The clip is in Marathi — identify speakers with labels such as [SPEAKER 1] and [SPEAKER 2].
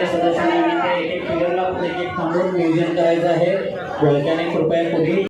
[SPEAKER 1] सदस्यांनी एक एक फिगरला एक थांबून नियोजन करायचं आहे. बोलक्याने कृपया पुढे